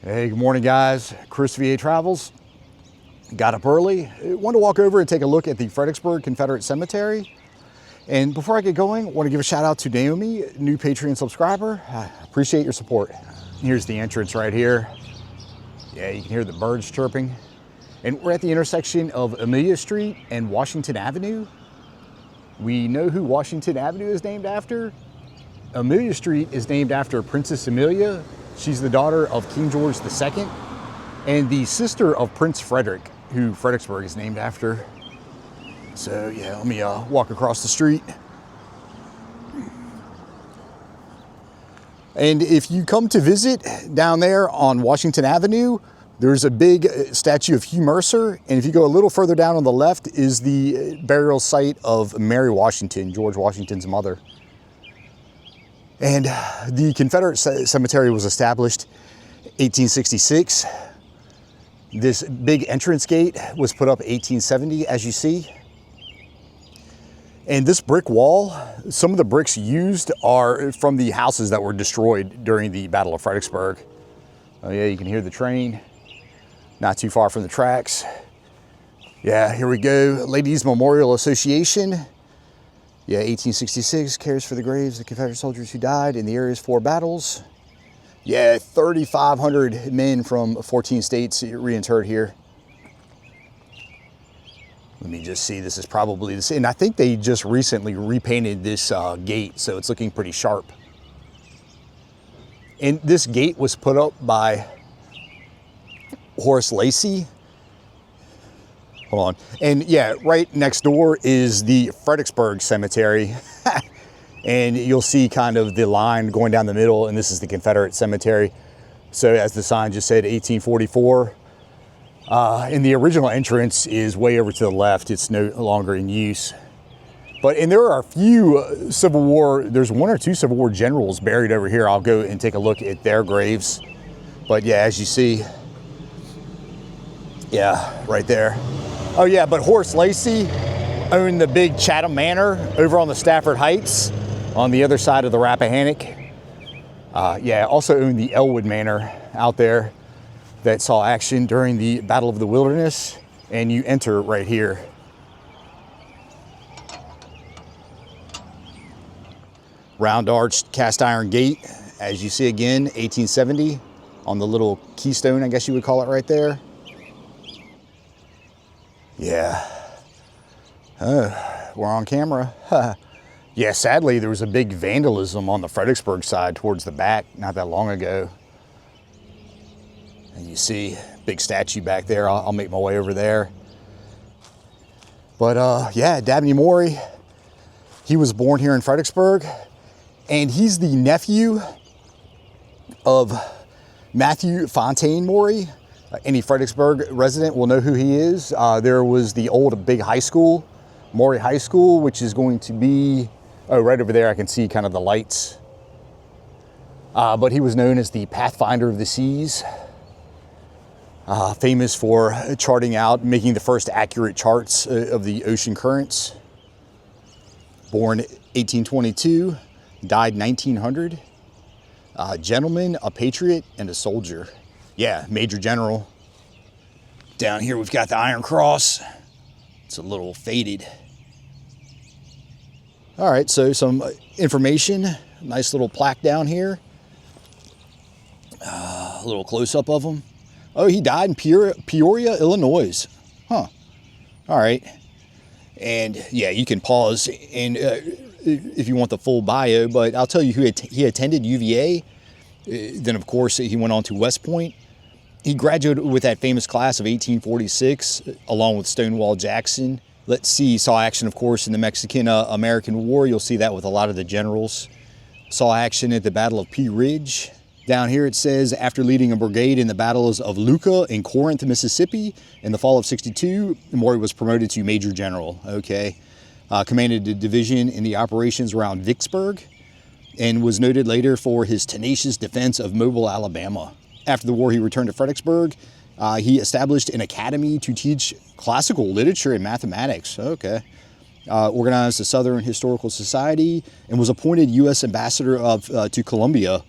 Hey, good morning, guys. Chris VA Travels. Got up early. Wanted to walk over and take a look at the Fredericksburg Confederate Cemetery. And before I get going, I want to give a shout out to Naomi, new Patreon subscriber. I appreciate your support. Here's the entrance right here. Yeah, you can hear the birds chirping. And we're at the intersection of Amelia Street and Washington Avenue. We know who Washington Avenue is named after. Amelia Street is named after Princess Amelia. She's the daughter of King George II and the sister of Prince Frederick, who Fredericksburg is named after. So yeah, let me walk across the street. And if you come to visit down there on Washington Avenue, there's a big statue of Hugh Mercer. And if you go a little further down on the left is the burial site of Mary Washington, George Washington's mother. And the Confederate Cemetery was established 1866. This big entrance gate was put up 1870, as you see. And this brick wall, some of the bricks used are from the houses that were destroyed during the Battle of Fredericksburg. Oh yeah, you can hear the train, not too far from the tracks. Yeah, here we go. Ladies Memorial Association. Yeah, 1866, cares for the graves of Confederate soldiers who died in the area's 4 battles. Yeah, 3,500 men from 14 states reinterred here. Let me just see, this is probably the same. And I think they just recently repainted this gate, so it's looking pretty sharp. And this gate was put up by Horace Lacy. Hold on. And yeah, right next door is the Fredericksburg Cemetery. And you'll see kind of the line going down the middle, and this is the Confederate Cemetery. So as the sign just said, 1844. And the original entrance is way over to the left. It's no longer in use. And there are a few Civil War, there's 1 or 2 Civil War generals buried over here. I'll go and take a look at their graves. But yeah, as you see, yeah, right there. Oh yeah, but Horace Lacy owned the big Chatham Manor over on the Stafford Heights on the other side of the Rappahannock. Yeah, also owned the Elwood Manor out there that saw action during the Battle of the Wilderness. And you enter right here. Round arched cast iron gate, as you see again, 1870 on the little keystone, I guess you would call it right there. Yeah, we're on camera. Yeah, sadly, there was a big vandalism on the Fredericksburg side towards the back not that long ago. And you see big statue back there. I'll make my way over there. But yeah, Dabney Maury, he was born here in Fredericksburg, and he's the nephew of Matthew Fontaine Maury. Any Fredericksburg resident will know who he is. There was the old big high school, Maury High School, which is going to be, oh, right over there I can see kind of the lights. But he was known as the Pathfinder of the Seas, famous for charting out, making the first accurate charts of the ocean currents. Born 1822, died 1900. Gentleman, a patriot, and a soldier. Yeah, Major General. Down here we've got the Iron Cross. It's a little faded. All right, so some information. Nice little plaque down here. A little close-up of him. Oh, he died in Peoria, Illinois. Huh. All right. And yeah, you can pause and if you want the full bio, but I'll tell you he attended UVA. Then, of course, he went on to West Point. He graduated with that famous class of 1846, along with Stonewall Jackson. Let's see, he saw action, of course, in the Mexican-American War. You'll see that with a lot of the generals. Saw action at the Battle of Pea Ridge. Down here it says, after leading a brigade in the battles of Iuka and Corinth, Mississippi, in the fall of '62, Maury was promoted to Major General. Okay. Commanded a division in the operations around Vicksburg, and was noted later for his tenacious defense of Mobile, Alabama. After the war, he returned to Fredericksburg. He established an academy to teach classical literature and mathematics. Okay. Organized the Southern Historical Society, and was appointed U.S. Ambassador to Colombia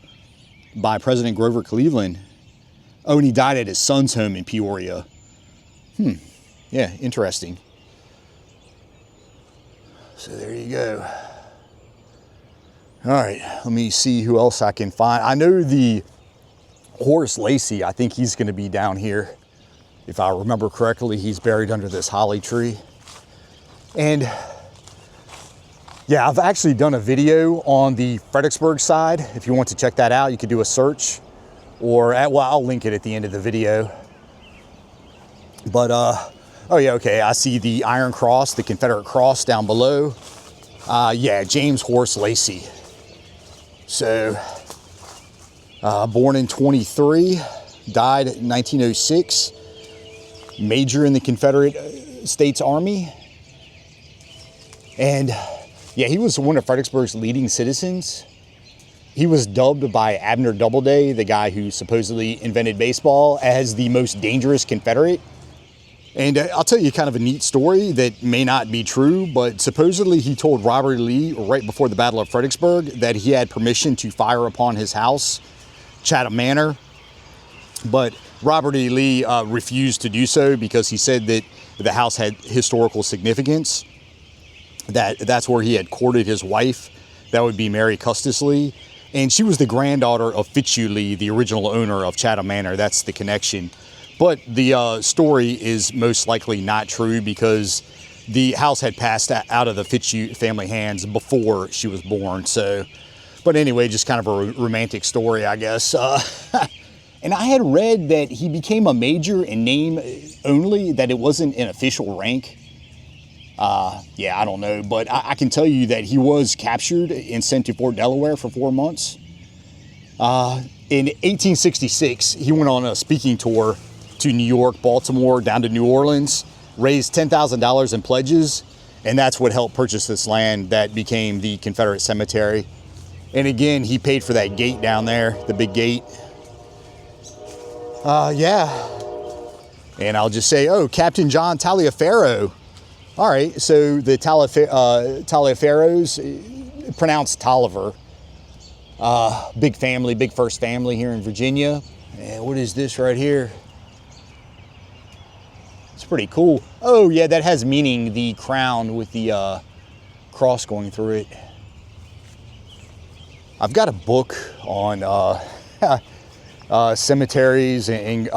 by President Grover Cleveland. Oh, and he died at his son's home in Peoria. Yeah, interesting. So there you go. All right, let me see who else I can find. I know the Horace Lacy, I think he's going to be down here. If I remember correctly, he's buried under this holly tree. And yeah, I've actually done a video on the Fredericksburg side. If you want to check that out, you could do a search, or well, I'll link it at the end of the video. But oh yeah, okay, I see the Iron Cross, the Confederate cross down below. Yeah, James Horace Lacy. So, born in 23, died in 1906, major in the Confederate States Army. And yeah, he was one of Fredericksburg's leading citizens. He was dubbed by Abner Doubleday, the guy who supposedly invented baseball, as the most dangerous Confederate. And I'll tell you kind of a neat story that may not be true, but supposedly he told Robert E. Lee right before the Battle of Fredericksburg that he had permission to fire upon his house, Chatham Manor. But Robert E. Lee refused to do so because he said that the house had historical significance, that's where he had courted his wife. That would be Mary Custis Lee. And she was the granddaughter of Fitzhugh Lee, the original owner of Chatham Manor. That's the connection. But the story is most likely not true because the house had passed out of the Fitzhugh family hands before she was born. So, but anyway, just kind of a romantic story, I guess. And I had read that he became a major in name only, that it wasn't an official rank. Yeah, I don't know, but I can tell you that he was captured and sent to Fort Delaware for 4 months. In 1866, he went on a speaking tour to New York, Baltimore, down to New Orleans, raised $10,000 in pledges, and that's what helped purchase this land that became the Confederate Cemetery. And again, he paid for that gate down there, the big gate. Yeah. And I'll just say, oh, Captain John Taliaferro. All right, so the Taliaferros, pronounced Tolliver. Big family, big first family here in Virginia. And what is this right here? It's pretty cool. Oh yeah, that has meaning, the crown with the cross going through it. I've got a book on cemeteries and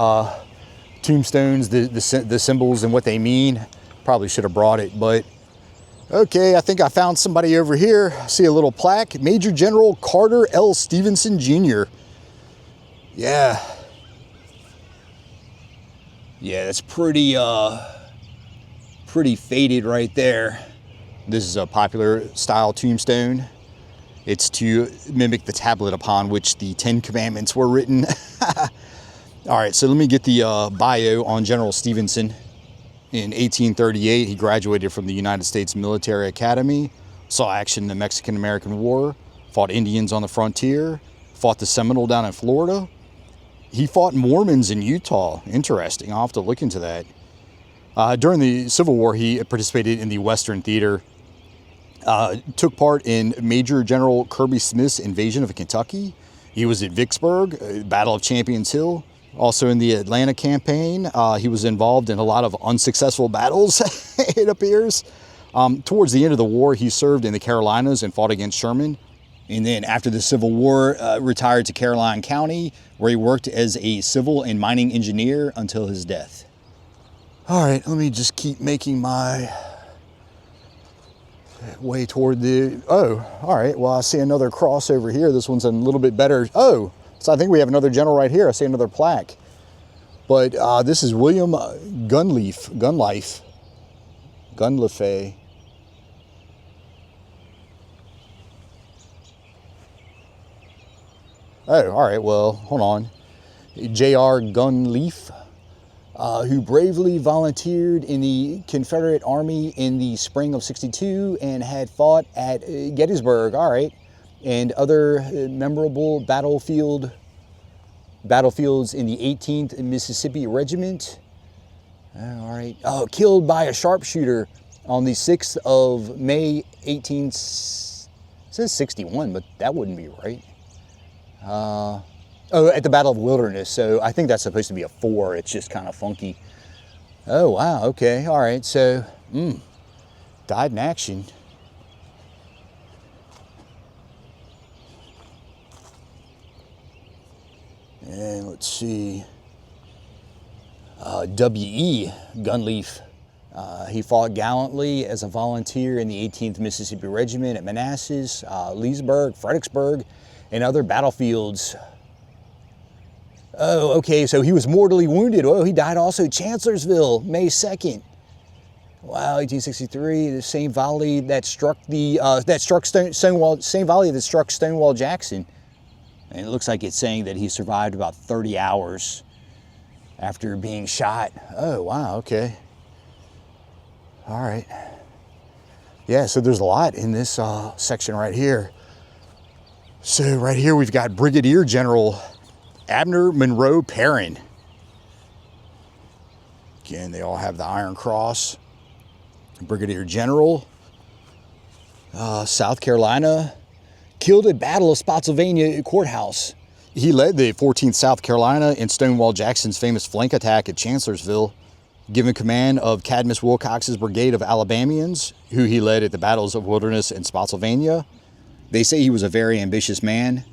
tombstones, the symbols and what they mean. Probably should have brought it, but okay, I think I found somebody over here. I see a little plaque, Major General Carter L. Stevenson, Jr. Yeah. Yeah, that's pretty faded right there. This is a popular style tombstone. It's to mimic the tablet upon which the 10 Commandments were written. All right, so let me get the bio on General Stevenson. In 1838, he graduated from the United States Military Academy, saw action in the Mexican-American War, fought Indians on the frontier, fought the Seminole down in Florida. He fought Mormons in Utah. Interesting. I'll have to look into that. During the Civil War, he participated in the Western Theater. Took part in Major General Kirby Smith's invasion of Kentucky. He was at Vicksburg, Battle of Champions Hill. Also in the Atlanta campaign. He was involved in a lot of unsuccessful battles, it appears. Towards the end of the war, he served in the Carolinas and fought against Sherman. And then after the Civil War, retired to Caroline County, where he worked as a civil and mining engineer until his death. All right, let me just keep making my way toward the, oh, all right, well, I see another cross over here. This one's a little bit better. Oh, so I think we have another general right here. I see another plaque. But this is William Gun Leafe. Oh, all right, well, hold on. J.R. Gun Leafe, who bravely volunteered in the Confederate Army in the spring of '62 and had fought at Gettysburg, all right, and other memorable battlefields in the 18th Mississippi Regiment. All right, oh, killed by a sharpshooter on the 6th of May, 18, it says 61, but that wouldn't be right. Oh, at the Battle of Wilderness. So I think that's supposed to be a 4. It's just kind of funky. Oh, wow. Okay. All right. So, died in action. And let's see. W.E. Gun Leafe. He fought gallantly as a volunteer in the 18th Mississippi Regiment at Manassas, Leesburg, Fredericksburg, and other battlefields. Oh, okay, so he was mortally wounded. Oh, he died also at Chancellorsville, May 2nd. Wow, 1863, the same volley that struck Stonewall Jackson. And it looks like it's saying that he survived about 30 hours after being shot. Oh, wow, okay. All right. Yeah, so there's a lot in this section right here. So right here we've got Brigadier General Abner Monroe Perrin. Again, they all have the Iron Cross. Brigadier General, South Carolina, killed at Battle of Spotsylvania Courthouse. He led the 14th South Carolina in Stonewall Jackson's famous flank attack at Chancellorsville, given command of Cadmus Wilcox's brigade of Alabamians, who he led at the battles of Wilderness and Spotsylvania. They say he was a very ambitious man,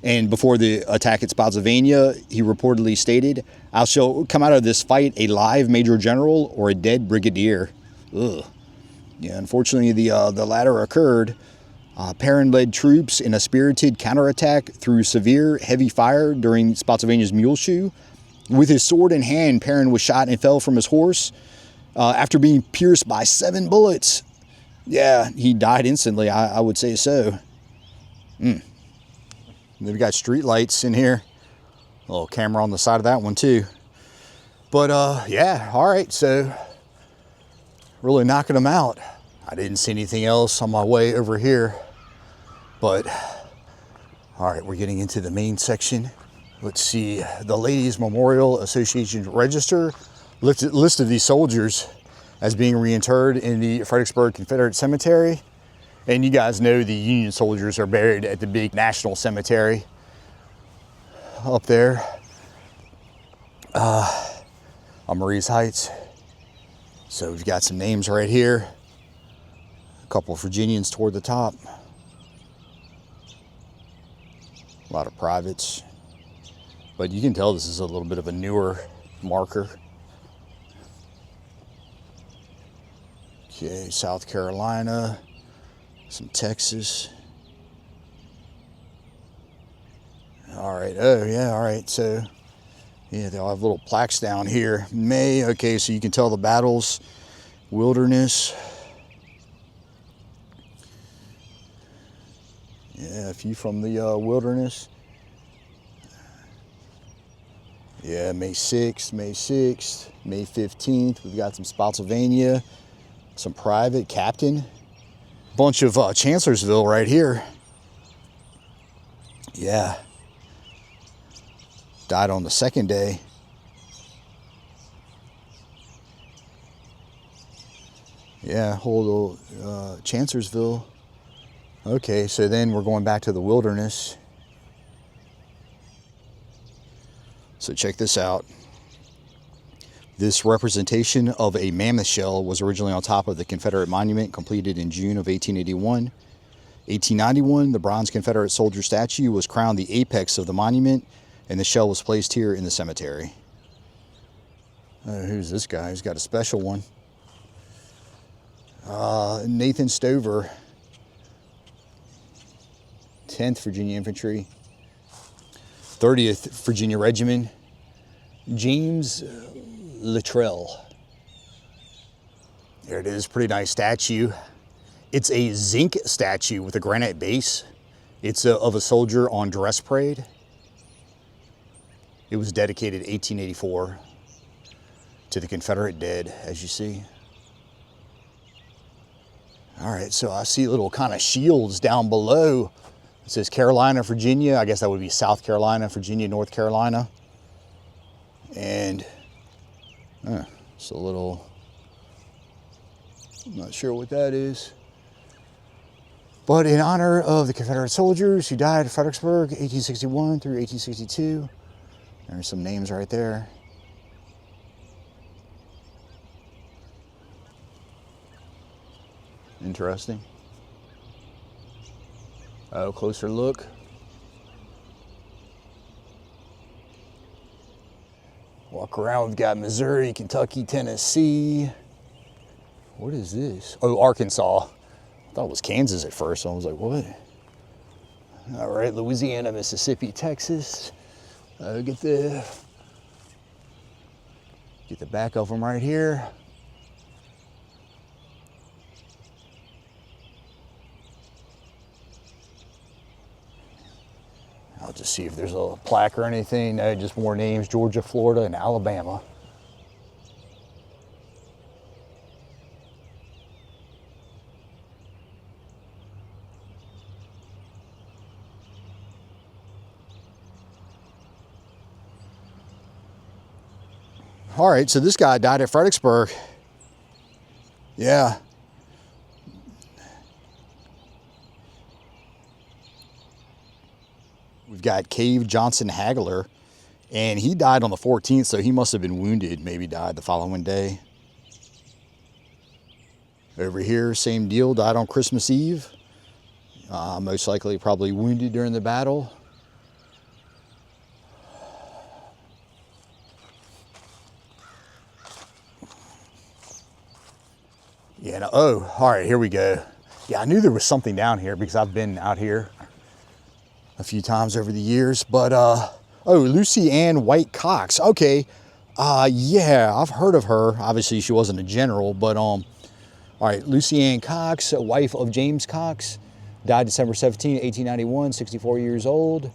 and before the attack at Spotsylvania, he reportedly stated, "I shall come out of this fight a live major general or a dead brigadier." Ugh. Yeah, unfortunately, the latter occurred. Perrin led troops in a spirited counterattack through severe heavy fire during Spotsylvania's Muleshoe. With his sword in hand, Perrin was shot and fell from his horse after being pierced by 7 bullets. Yeah, he died instantly, I would say so. They've got street lights in here. A little camera on the side of that one too. But yeah, all right, so really knocking them out. I didn't see anything else on my way over here, but all right, we're getting into the main section. Let's see, the Ladies Memorial Association Register listed these soldiers as being reinterred in the FREDERICKSBURG Confederate Cemetery. And you guys know the Union soldiers are buried at the big national cemetery up there on Marie's Heights. So we've got some names right here. A couple of Virginians toward the top. A lot of privates. But you can tell this is a little bit of a newer marker. Okay, South Carolina, some Texas. All right, oh yeah, all right, so yeah, they'll have little plaques down here. May, okay, so you can tell the battles. Wilderness. Yeah, a few from the Wilderness. Yeah, May 6th, May 6th, May 15th. We've got some Spotsylvania, some private, captain. Bunch of Chancellorsville right here. Yeah. Died on the 2nd day. Yeah, whole Chancellorsville. Okay, so then we're going back to the Wilderness. So check this out. This representation of a mammoth shell was originally on top of the Confederate monument, completed in June of 1881. 1891, the bronze Confederate soldier statue was crowned the apex of the monument, and the shell was placed here in the cemetery. Who's this guy? He's got a special one. Nathan Stover, 10th Virginia Infantry, 30th Virginia Regiment, James Luttrell. There it is, pretty nice statue. It's a zinc statue with a granite base. It's of a soldier on dress parade. It was dedicated 1884 to the Confederate dead, as you see. All right, so I see little kind of shields down below. It says Carolina, Virginia. I guess that would be South Carolina, Virginia, North Carolina. And it's a little, I'm not sure what that is. But in honor of the Confederate soldiers who died at Fredericksburg, 1861 through 1862, there's some names right there. Interesting. Oh, closer look. Walk around, we've got Missouri, Kentucky, Tennessee. What is this? Oh, Arkansas. I thought it was Kansas at first. I was like, what? All right, Louisiana, Mississippi, Texas. Get the back of them right here. I'll just see if there's a plaque or anything. No, just more names: Georgia, Florida, and Alabama. All right, so this guy died at Fredericksburg. Yeah. We've got Cave Johnson Hagler, and he died on the 14th, so he must have been wounded, maybe died the following day. Over here, same deal, died on Christmas Eve. Most likely probably wounded during the battle. Yeah, no, oh, all right, here we go. Yeah, I knew there was something down here because I've been out here a few times over the years, but, oh, Lucy Ann White Cox, okay. Yeah, I've heard of her. Obviously, she wasn't a general, but, all right, Lucy Ann Cox, wife of James Cox, died December 17, 1891, 64 years old.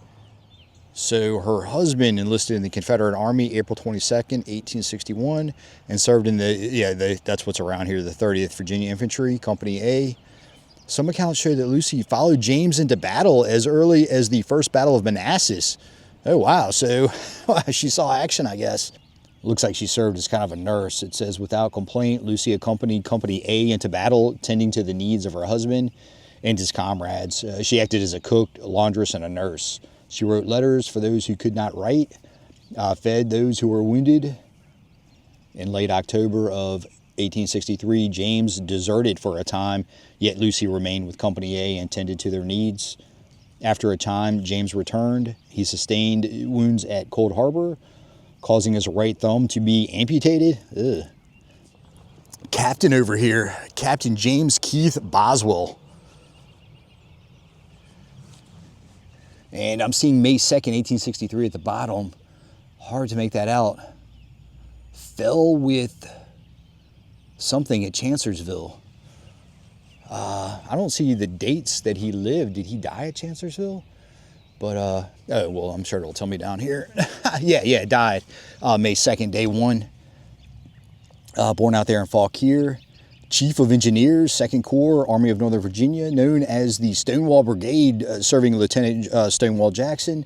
So her husband enlisted in the Confederate Army April 22nd, 1861, and served in that's what's around here, the 30th Virginia Infantry, Company A. Some accounts show that Lucy followed James into battle as early as the First Battle of Manassas. Oh, wow. So she saw action, I guess. Looks like she served as kind of a nurse. It says, without complaint, Lucy accompanied Company A into battle, tending to the needs of her husband and his comrades. She acted as a cook, a laundress, and a nurse. She wrote letters for those who could not write, fed those who were wounded. In late October of 1863, James deserted for a time, yet Lucy remained with Company A and tended to their needs. After a time, James returned. He sustained wounds at Cold Harbor, causing his right thumb to be amputated. Ugh. Captain over here, Captain James Keith Boswell. And I'm seeing May 2nd, 1863 at the bottom. Hard to make that out. Fell with something at Chancellorsville. I don't see the dates that he lived. Did he die at Chancellorsville? But, oh, well, I'm sure it'll tell me down here. yeah, died May 2nd, day 1. Born out there in Fauquier. Chief of Engineers, 2nd Corps, Army of Northern Virginia, known as the Stonewall Brigade, serving Lieutenant Stonewall Jackson.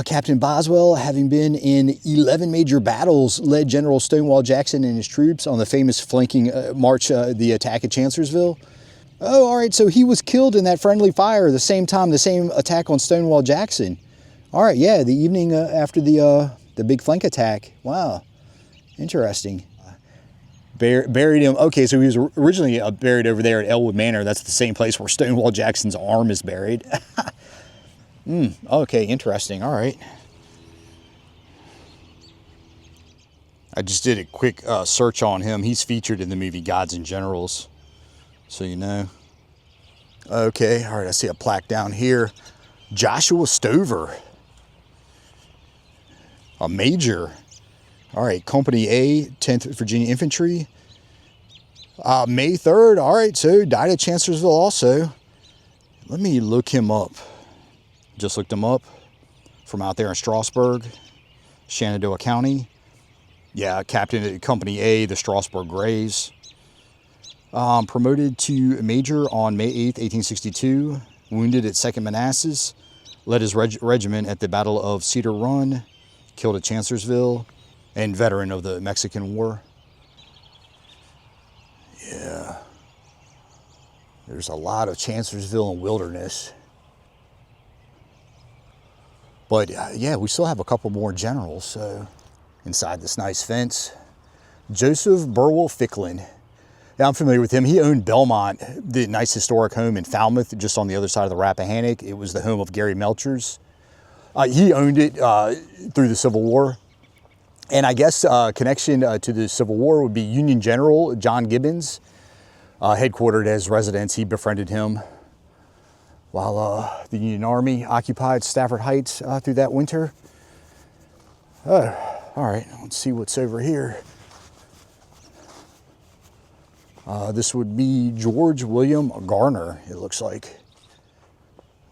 Captain Boswell, having been in 11 major battles, led General Stonewall Jackson and his troops on the famous flanking march, the attack at Chancellorsville. Oh, all right, so he was killed in that friendly fire the same time, the same attack on Stonewall Jackson. All right, yeah, the evening after the big flank attack. Wow, interesting. Buried him. Okay, so he was originally buried over there at Elwood Manor. That's the same place where Stonewall Jackson's arm is buried. Okay, interesting. All right. I just did a quick search on him. He's featured in the movie Gods and Generals, so you know. Okay, all right, I see a plaque down here. Joshua Stover, a major. All right, Company A, 10th Virginia Infantry. May 3rd, all right, so died at Chancellorsville also. Let me look him up. Just looked him up from out there in Strasburg, Shenandoah County. Yeah, captain at Company A, the Strasburg Grays. Promoted to major on May 8th, 1862. Wounded at 2nd Manassas. Led his regiment at the Battle of Cedar Run. Killed at Chancellorsville. And veteran of the Mexican War. Yeah. There's a lot of Chancellorsville and Wilderness. But yeah, we still have a couple more generals. So inside this nice fence, Joseph Burwell Ficklin. Now I'm familiar with him. He owned Belmont, the nice historic home in Falmouth, just on the other side of the Rappahannock. It was the home of Gary Melchers. He owned it through the Civil War. And I guess connection to the Civil War would be Union General John Gibbons, headquartered as residence. He befriended him while the Union Army occupied Stafford Heights through that winter. All right, let's see what's over here. This would be George William Garner, it looks like.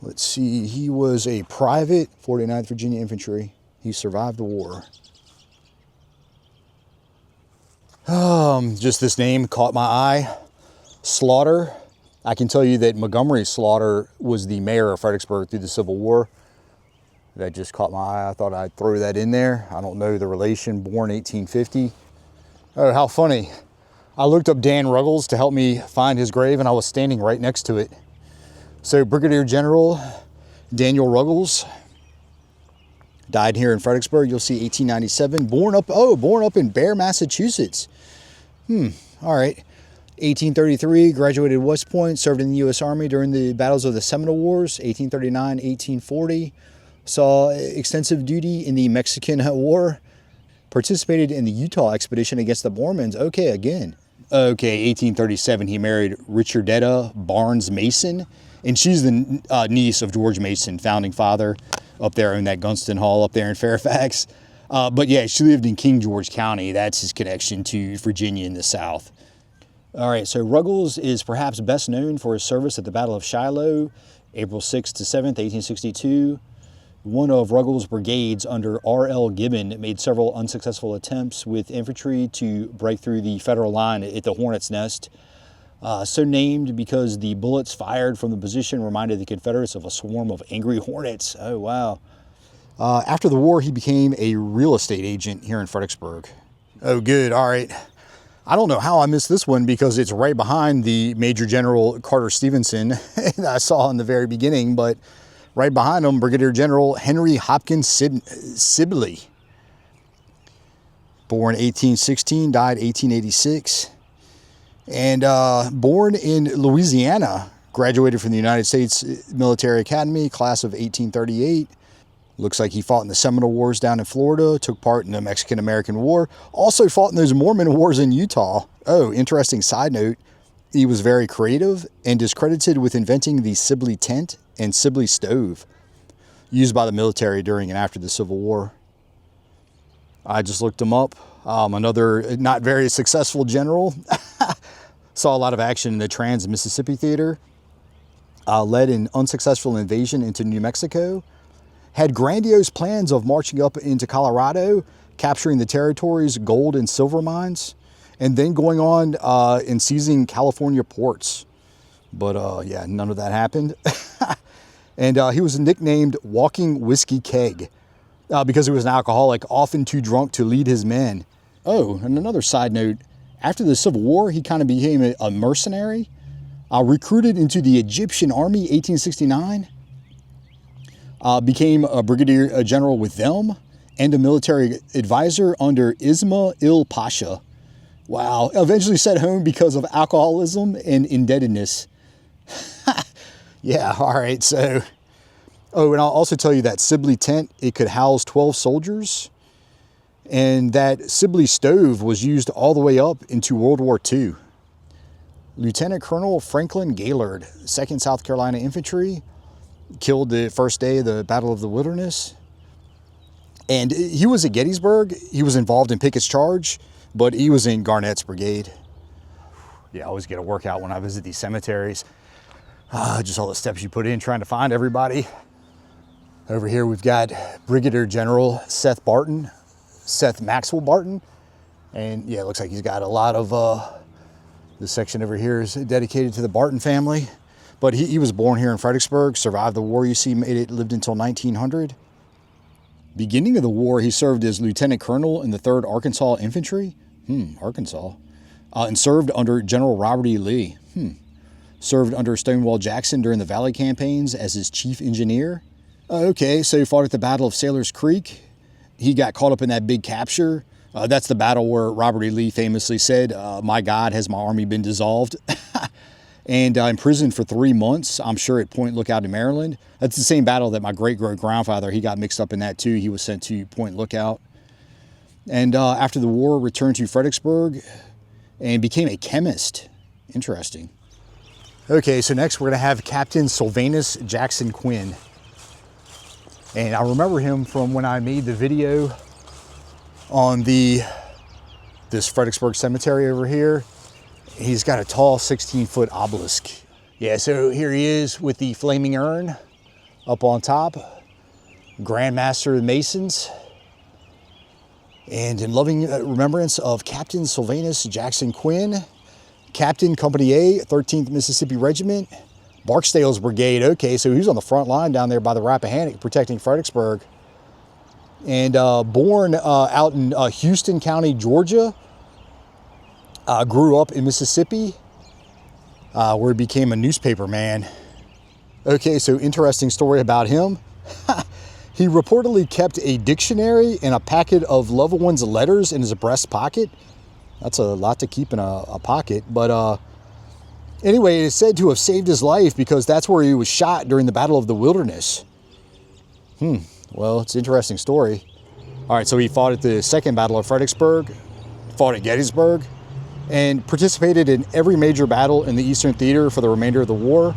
Let's see, he was a private, 49th Virginia Infantry. He survived the war. Just this name caught my eye. Slaughter. I can tell you that Montgomery Slaughter was the mayor of Fredericksburg through the Civil War. That just caught my eye. I thought I'd throw that in there. I don't know the relation, born 1850. Oh, how funny. I looked up Dan Ruggles to help me find his grave, and I was standing right next to it. So Brigadier General Daniel Ruggles died here in Fredericksburg. You'll see 1897. Born up in Bear, Massachusetts. All right. 1833, graduated West Point, served in the U.S. Army during the battles of the Seminole Wars, 1839, 1840. Saw extensive duty in the Mexican War. Participated in the Utah expedition against the Mormons. Okay, again. Okay, 1837, he married Richardetta Barnes Mason, and she's the niece of George Mason, founding father, up there in that Gunston Hall up there in Fairfax. But yeah, she lived in King George County. That's his connection to Virginia in the South. All right, so Ruggles is perhaps best known for his service at the Battle of Shiloh, April 6th to 7th, 1862. One of Ruggles' brigades under R.L. Gibbon made several unsuccessful attempts with infantry to break through the Federal line at the Hornet's Nest. So named because the bullets fired from the position reminded the Confederates of a swarm of angry hornets. Oh, wow. After the war, he became a real estate agent here in Fredericksburg. Oh, good. All right. I don't know how I missed this one because it's right behind the Major General Carter Stevenson that I saw in the very beginning, but right behind him, Brigadier General Henry Hopkins Sibley. Born 1816, died 1886. And born in Louisiana, graduated from the United States Military Academy, class of 1838. Looks like he fought in the Seminole Wars down in Florida, took part in the Mexican-American War, also fought in those Mormon Wars in Utah. Oh, interesting side note, he was very creative and is credited with inventing the Sibley tent and Sibley stove used by the military during and after the Civil War. I just looked him up. Another not very successful general. Saw a lot of action in the Trans-Mississippi Theater. Led an unsuccessful invasion into New Mexico. Had grandiose plans of marching up into Colorado, capturing the territory's gold and silver mines, and then going on and seizing California ports. But yeah, none of that happened. And he was nicknamed Walking Whiskey Keg because he was an alcoholic, often too drunk to lead his men. Oh, and another side note, after the Civil War, he kind of became a mercenary, recruited into the Egyptian Army, 1869. Became a brigadier general with them and a military advisor under Ismail Pasha. Wow. Eventually sent home because of alcoholism and indebtedness. Yeah, all right. So, oh, and I'll also tell you that Sibley tent, it could house 12 soldiers. And that Sibley stove was used all the way up into World War II. Lieutenant Colonel Franklin Gaylord, 2nd South Carolina Infantry, killed the first day of the Battle of the Wilderness. And he was at Gettysburg. He was involved in Pickett's charge, but he was in Garnett's brigade. Yeah, I always get a workout when I visit these cemeteries. Just all the steps you put in trying to find everybody. Over here we've got Brigadier General Seth Maxwell Barton. And yeah, it looks like he's got a lot of, this section over here is dedicated to the Barton family. But he was born here in Fredericksburg, survived the war, you see, lived until 1900. Beginning of the war, he served as lieutenant colonel in the 3rd Arkansas Infantry. Arkansas. And served under General Robert E. Lee. served under Stonewall Jackson during the Valley campaigns as his chief engineer. Okay, so he fought at the Battle of Sailor's Creek. He got caught up in that big capture. That's the battle where Robert E. Lee famously said, "My God, has my army been dissolved?" And imprisoned for 3 months, I'm sure, at Point Lookout in Maryland. That's the same battle that my great-great-grandfather, he got mixed up in that too. He was sent to Point Lookout. And after the war, returned to Fredericksburg and became a chemist. Interesting. Okay, so next we're going to have Captain Sylvanus Jackson Quinn. And I remember him from when I made the video on this Fredericksburg Cemetery over here. He's got a tall 16-foot obelisk. Yeah, so here he is with the flaming urn up on top. Grand Master of the Masons. And in loving remembrance of Captain Sylvanus Jackson Quinn, Captain Company A, 13th Mississippi Regiment, Barksdale's Brigade. Okay, so he's on the front line down there by the Rappahannock protecting Fredericksburg. And born out in Houston County, Georgia. Grew up in Mississippi, where he became a newspaper man. Okay, so interesting story about him. He reportedly kept a dictionary and a packet of loved ones' letters in his breast pocket. That's a lot to keep in a pocket. But anyway, it is said to have saved his life because that's where he was shot during the Battle of the Wilderness. Well, it's an interesting story. All right, so he fought at the Second Battle of Fredericksburg, fought at Gettysburg, and participated in every major battle in the Eastern Theater for the remainder of the war.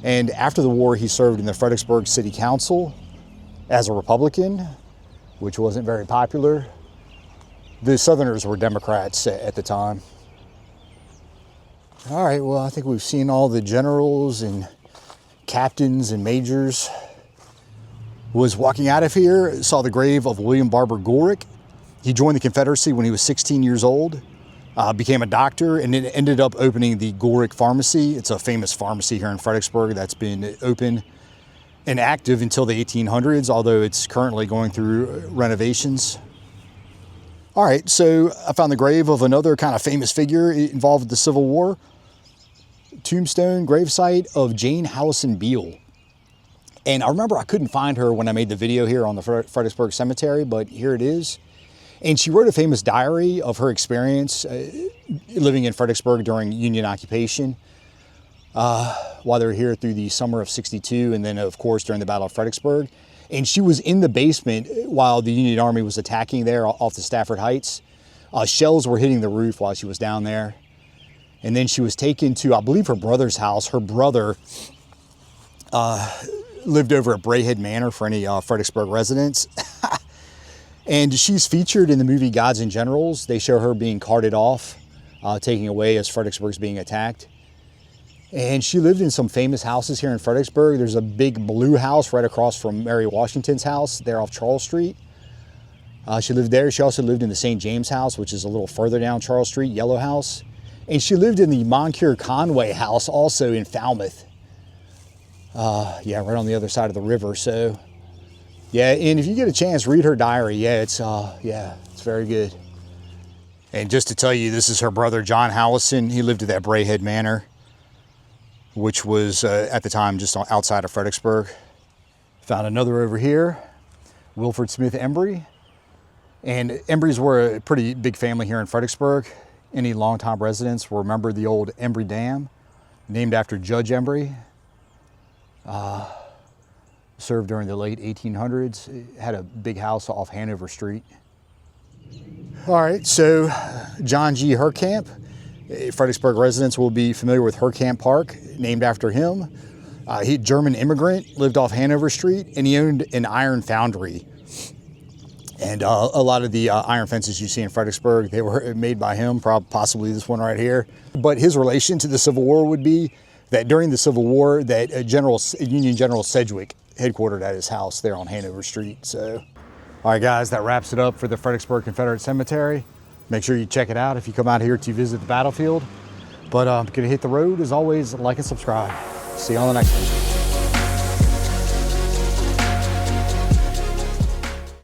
And after the war, he served in the Fredericksburg City Council as a Republican, which wasn't very popular. The Southerners were Democrats at the time. All right, well, I think we've seen all the generals and captains and majors. Was walking out of here, saw the grave of William Barber Goolrick. He joined the Confederacy when he was 16 years old. Became a doctor, and then ended up opening the Goolrick Pharmacy. It's a famous pharmacy here in Fredericksburg that's been open and active until the 1800s, although it's currently going through renovations. All right, so I found the grave of another kind of famous figure involved with the Civil War. Tombstone gravesite of Jane Howison Beal. And I remember I couldn't find her when I made the video here on the Fredericksburg Cemetery, but here it is. And she wrote a famous diary of her experience living in Fredericksburg during Union occupation while they were here through the summer of '62, and then, of course, during the Battle of Fredericksburg. And she was in the basement while the Union Army was attacking there off the Stafford Heights. Shells were hitting the roof while she was down there. And then she was taken to, I believe, her brother's house. Her brother lived over at Brayhead Manor for any Fredericksburg residents. And she's featured in the movie Gods and Generals. They show her being carted off, taking away as Fredericksburg's being attacked. And she lived in some famous houses here in Fredericksburg. There's a big blue house right across from Mary Washington's house there off Charles Street. She lived there. She also lived in the St. James house, which is a little further down Charles Street, yellow house. And she lived in the Moncure Conway house also in Falmouth. Yeah, right on the other side of the river. So, yeah, and if you get a chance, read her diary. Yeah, it's very good. And just to tell you, this is her brother, John Howison. He lived at that Brayhead Manor, which was at the time just outside of Fredericksburg. Found another over here, Wilfred Smith Embry. And Embrys were a pretty big family here in Fredericksburg. Any longtime residents will remember the old Embry Dam, named after Judge Embry. Served during the late 1800s. It had a big house off Hanover Street. All right, so John G. Herkamp. Fredericksburg residents will be familiar with Herkamp Park, named after him. He German immigrant, lived off Hanover Street, and he owned an iron foundry. And a lot of the iron fences you see in Fredericksburg, they were made by him, possibly this one right here. But his relation to the Civil War would be that during the Civil War, that Union General Sedgwick headquartered at his house there on Hanover Street. So, all right, guys, that wraps it up for the Fredericksburg Confederate Cemetery. Make sure you check it out if you come out here to visit the battlefield. But I'm going to hit the road. As always, like and subscribe. See you on the next one.